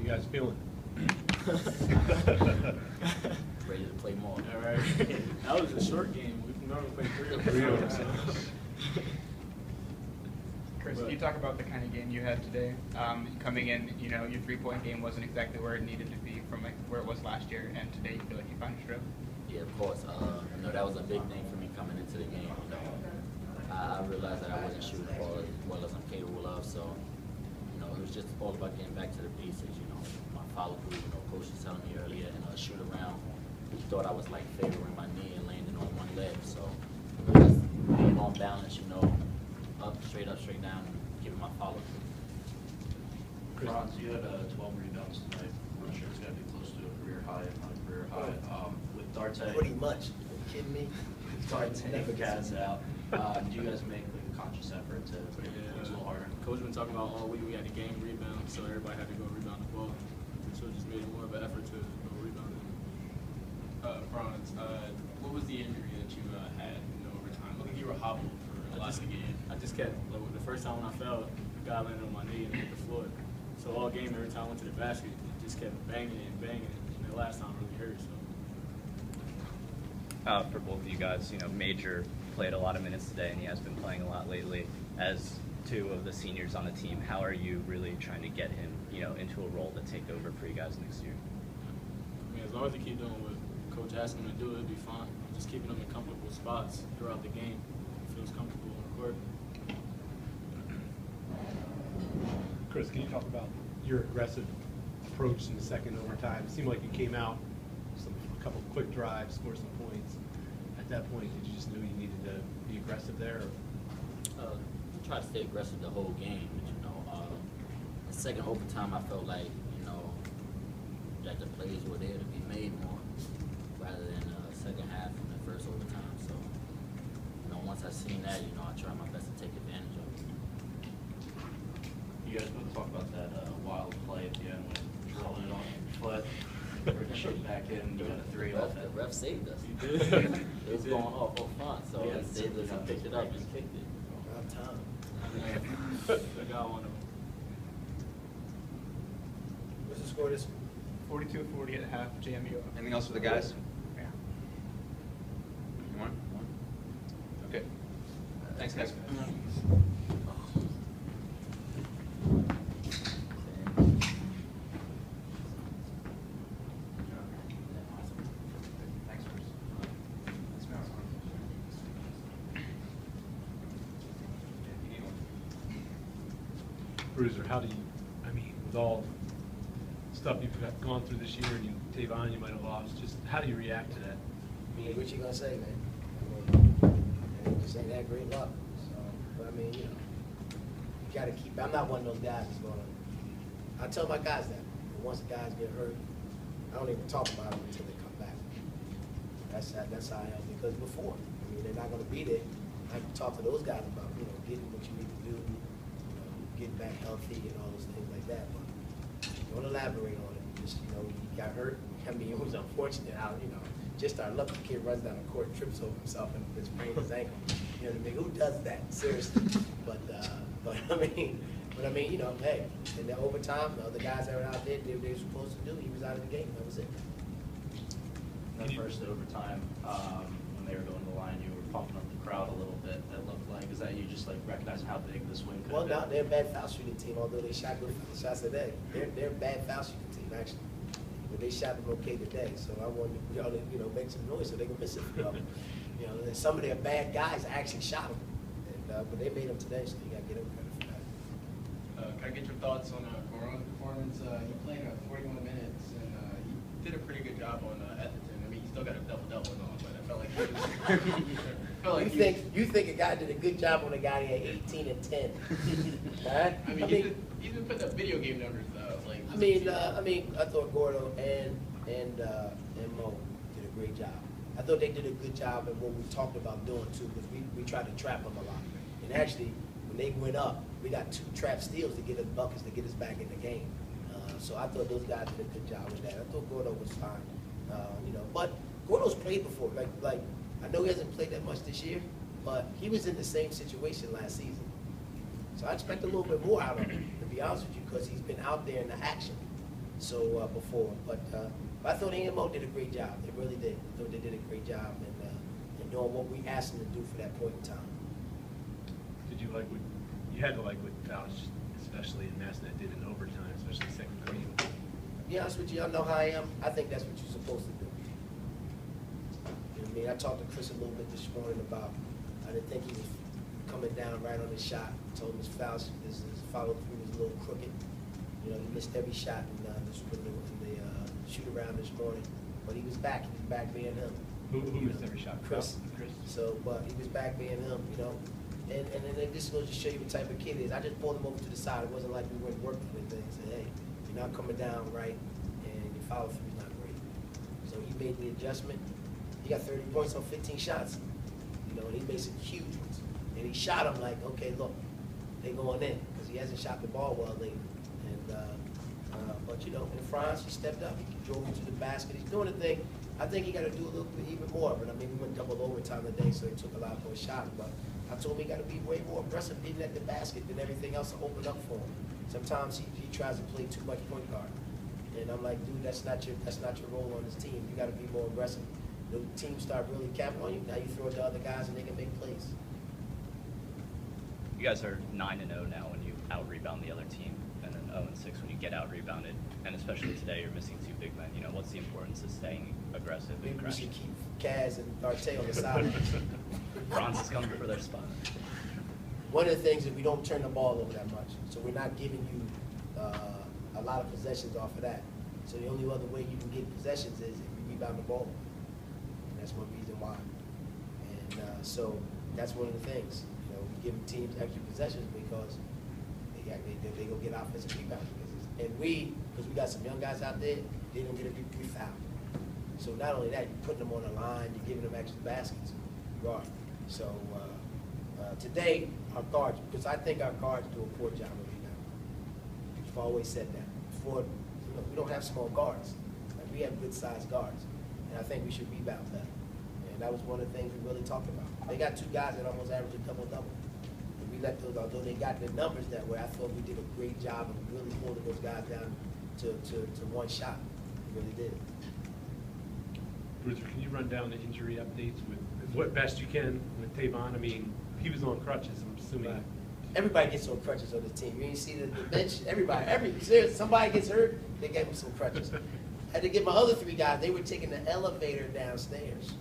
you guys feeling? Ready to play more. All right. That was a short game. We can normally play 3 or 4. Chris, can you talk about the kind of game you had today? Coming in, you know, your three-point game wasn't exactly where it needed to be from like where it was last year, and today you feel like you found your stroke. Yeah, of course. You know, that was a big thing for me coming into the game. You know, I realized that I wasn't shooting the ball as well as I'm capable of, so you know, it was just all about getting back to the basics. You know, my follow through. You know, coach was telling me earlier, and shoot around. He thought I was like favoring my knee and landing on one leg, so just being on balance. You know, up, straight down, and giving my follow through. Frantz, you had 12 rebounds tonight. I'm sure it's got to be close to a career high, if not a career high. With Darte, pretty much. Are you kidding me? Darte and Kaz out. Do you guys make like a conscious effort to put it a little harder? Coach been talking about all week. We had to gain rebound, so everybody had to go rebound the ball. So it just made it more of an effort to go rebound. Frantz, what was the injury that you had in the overtime? Looked like you were hobbled for a lot of the game. I just kept, the first time when I fell, the guy landed on my knee and hit the floor. So all game, every time I went to the basket, it just kept banging it and banging it. And the last time really hurt. So. For both of you guys, you know, Major played a lot of minutes today, and he has been playing a lot lately. As 2 of the seniors on the team, how are you really trying to get him, you know, into a role to take over for you guys next year? I mean, as long as he keep doing what Coach asked him to do, it'll be fine. Just keeping him in comfortable spots throughout the game. He feels comfortable on the court. Chris, can you talk about your aggressive approach in the second overtime? It seemed like you came out, a couple of quick drives, scored some points. At that point, did you just know you needed to be aggressive there? Try to stay aggressive the whole game, but you know, the second overtime I felt like, you know, that the plays were there to be made more rather than the second half and the first overtime. So, you know, once I seen that, you know, I tried my best to take advantage of it. You guys both talk about that wild play at the end when you're rolling it on your foot, ricocheted back in, you got a 3 off it. The ref saved us. He did. It was going off front, so Yeah, it saved us. I picked it up and kicked it. Around time. I got one of them. What's the score this 42-40 at half, JMU. Anything else for the guys? Yeah. You want? Okay. Thanks, guys. Bruiser, how do you, I mean, with all stuff you've gone through this year, and Tavon, you might have lost, just how do you react to that? I mean, what you gonna say, man? I mean, just ain't that great luck. So, but I mean, you know, you gotta keep. I'm not one of those guys that's gonna. I tell my guys that once the guys get hurt, I don't even talk about them until they come back. That's how I am. Because before, I mean, they're not gonna be there. I can talk to those guys about, you know, getting what you need to do, you know, getting back healthy and all those things like that. But don't elaborate on it. Just, you know, he got hurt. I mean, it was unfortunate how, you know, just our lucky kid runs down the court, trips over himself, and sprains his ankle. You know what I mean? Who does that? Seriously. But I mean, you know, hey, in the overtime, the guys that were out there did what they were supposed to do. He was out of the game. That was it. That first overtime, when they were going to the line, you were pumping up the crowd a little bit. That looked like, is that you just like recognizing how big this win could Well, have been? no, they're a bad foul shooting team, although they shot good shots today. They're a bad foul shooting team, actually. But they shot them okay today, so I wanted y'all to, you know, make some noise so they can miss it. You know, and some of their bad guys actually shot them, and, but they made them today, so you got to get them credit for that. Can I get your thoughts on Goron's performance? He played 41 minutes, and he did a pretty good job on Etherton. I mean, he still got a double-double and all, but I felt like he was... You think a guy did a good job on a guy who had 18 and 10? Huh? I mean, he's been putting up video game numbers, though. Like, I mean, I thought Gordo and Mo did a great job. I thought they did a good job in what we talked about doing too, because we tried to trap them a lot. And actually, when they went up, we got 2 trap steals to get us buckets to get us back in the game. So I thought those guys did a good job with that. I thought Gordo was fine, you know. But Gordo's played before. Like I know he hasn't played that much this year, but he was in the same situation last season. So I expect a little bit more out of him, to be honest with you, because he's been out there in the action. before. But I thought AMO did a great job. They really did. I thought they did a great job in doing what we asked them to do for that point in time. Did you like what you had to like what Fouch, especially in Massenat, did in overtime, especially second period? To be honest with you, I know how I am. I think that's what you're supposed to do. You know what I mean? I talked to Chris a little bit this morning about, I didn't think he was coming down right on his shot. I told him his follow through was a little crooked. You know, he missed every shot in the shoot around this morning. But he was back. He was back being him. Who missed every shot? Chris. Chris. So, but he was back being him, you know. And then it just goes to show you what type of kid he is. I just pulled him over to the side. It wasn't like we weren't working or anything. Said, hey, you're not coming down right, and your follow through is not great. So he made the adjustment. He got 30 points on 15 shots. You know, and he made some huge ones. And he shot them like, okay, look, they going in, because he hasn't shot the ball well lately. And but you know, in Frantz, he stepped up. He drove him to the basket. He's doing the thing. I think he got to do a little bit even more. But I mean, we went double overtime today, so he took a lot more shots. But I told him he got to be way more aggressive getting at the basket than everything else to open up for him. Sometimes he tries to play too much point guard, and I'm like, dude, that's not your role on this team. You got to be more aggressive. The team start really capping on you. Now you throw it to other guys, and they can make plays. You guys are 9-0 now when you out-rebound the other team, and then 0-6 when you get out-rebounded. And especially today, you're missing two big men. You know, what's the importance of staying aggressive and Maybe we crashing? should keep Kaz and Arte on the side. Frantz is coming for their spot. One of the things is we don't turn the ball over that much, so we're not giving you a lot of possessions off of that. So the only other way you can get possessions is if you rebound the ball. And that's one reason why. And so that's one of the things. You know, we give teams extra possessions because they go get offensive rebounds. And because we got some young guys out there, they don't get a big foul. So not only that, you're putting them on the line, you're giving them extra baskets. Guard. So today, our guards, because I think our guards do a poor job of rebounding. I've always said that. Before, you know, we don't have small guards. Like, we have good-sized guards. And I think we should rebound better. And that was one of the things we really talked about. They got two guys that almost average a double-double. And we let those, although they got the numbers that way, I thought we did a great job of really holding those guys down to one shot. We really did. Bruiser, can you run down the injury updates with what best you can with Tavon? I mean, he was on crutches, I'm assuming. Right. Everybody gets on crutches on the team. You ain't see the bench. Seriously, somebody gets hurt, they gave him some crutches. I had to get my other three guys. They were taking the elevator downstairs.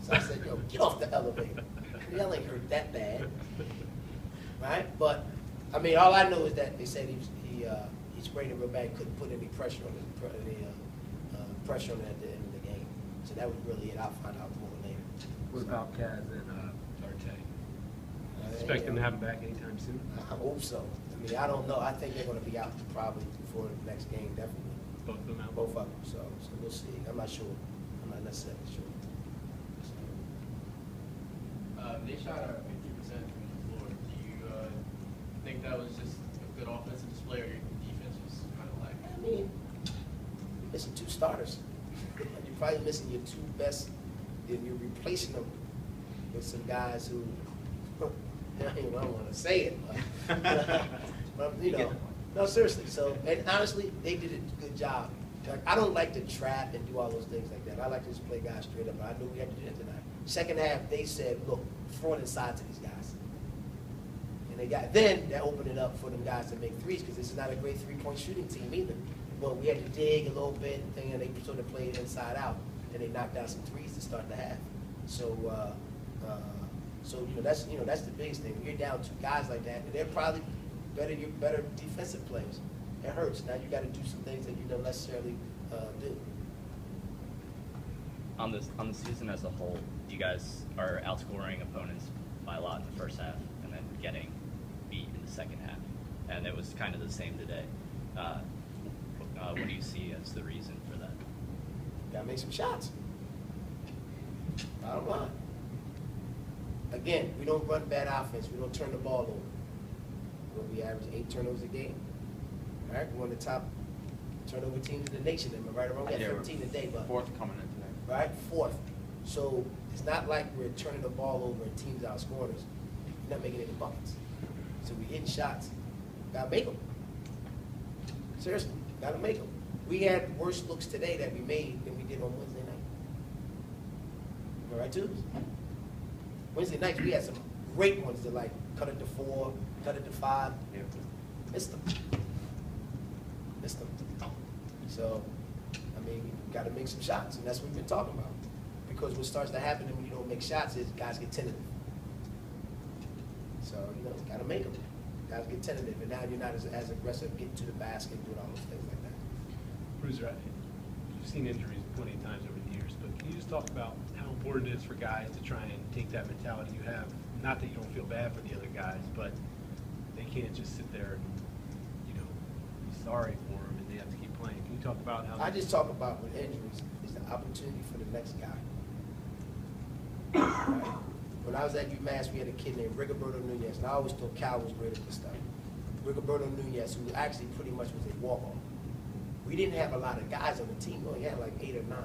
So I said, yo, get off the elevator. Y'all ain't hurt that bad, right? But I mean, all I know is that they said he sprained it real bad. Couldn't put any pressure on it. Pressure on it at the end of the game. So that was really it. I'll find out more later. What about Kaz and Arte? Expect them to have him back anytime soon? I hope so. I mean, I don't know. I think they're going to be out probably before the next game, definitely. Both of them out? Both of them. So we'll see. I'm not sure. I'm not necessarily sure. They shot 50% from the floor. Do you think that was just a good offensive display, or your defense was kind of like? I mean, you're missing two starters. You're probably missing your two best, and you're replacing them with some guys who, I don't want to say it, but you know, no, seriously. So, and honestly, they did a good job. Like, I don't like to trap and do all those things like that. I like to just play guys straight up, but I knew we had to do that tonight. Second half, they said, look, throw it inside to these guys. And then that opened it up for them guys to make threes, because this is not a great three-point shooting team either. But we had to dig a little bit, and they sort of played inside out, and they knocked down some threes to start the half. So, that's the biggest thing. When you're down two guys like that, and they're probably better defensive players. It hurts. Now you got to do some things that you don't necessarily do. On the season as a whole, you guys are outscoring opponents by a lot in the first half, and then getting beat in the second half. And it was kind of the same today. What do you see as the reason for that? Got to make some shots. Bottom line. Again, we don't run bad offense. We don't turn the ball over. We average 8 turnovers a game. All right, we're one of the top turnover teams in the nation. Am I right or wrong? We got 13 today, but Fourth coming in today. right, 4th. So it's not like we're turning the ball over and teams outscoring us. We're not making any buckets. So we're hitting shots. Gotta make them. Seriously, gotta make them. We had worse looks today that we made than we did on Wednesday night. All right, too? Wednesday nights, we had some great ones that like cut it to 4, cut it to 5. Missed them. Missed them. So, I mean, you got to make some shots, and that's what we've been talking about. Because what starts to happen when you don't make shots is guys get tentative. So, you know, got to make them. Guys get tentative, and now you're not as aggressive getting to the basket and doing all those things like that. Bruiser, you've seen injuries plenty of times over the years, but can you just talk about how important it is for guys to try and take that mentality you have? Not that you don't feel bad for the other guys, but they can't just sit there and, you know, be sorry for them and they have to keep playing. Can you talk about how? I just talk about with injuries is the opportunity for the next guy. Right? When I was at UMass, we had a kid named Rigoberto Nunez, and I always thought Cal was great at this stuff. Rigoberto Nunez, who actually pretty much was a walk-on. We didn't have a lot of guys on the team. We only had like 8 or 9.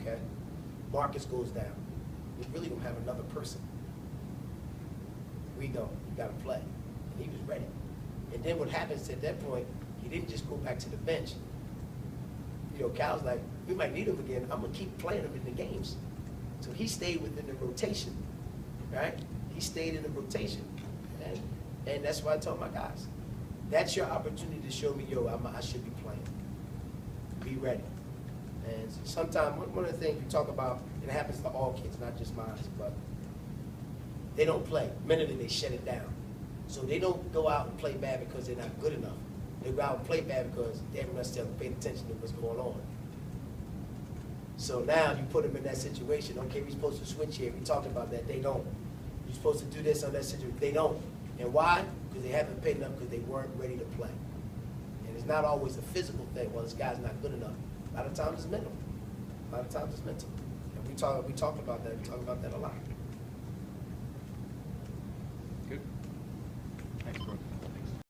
Okay, Marcus goes down. We really don't have another person. We go. You got to play, and he was ready. And then what happens at that point? He didn't just go back to the bench. You know, Cal's like, we might need him again. I'm gonna keep playing him in the games. So he stayed within the rotation, right? He stayed in the rotation, and that's why I told my guys, that's your opportunity to show me, yo, I should be playing. Be ready. And sometimes one of the things we talk about, and it happens to all kids, not just mine, but they don't play. Mentally, they shut it down. So they don't go out and play bad because they're not good enough. They go out and play bad because they haven't necessarily paid attention to what's going on. So now you put them in that situation. Okay, we're supposed to switch here. We talked about that. They don't. You're supposed to do this on that situation. They don't. And why? Because they haven't paid enough because they weren't ready to play. And it's not always a physical thing. Well, this guy's not good enough. A lot of times it's mental. A lot of times it's mental. And we talked about that. We talk about that a lot.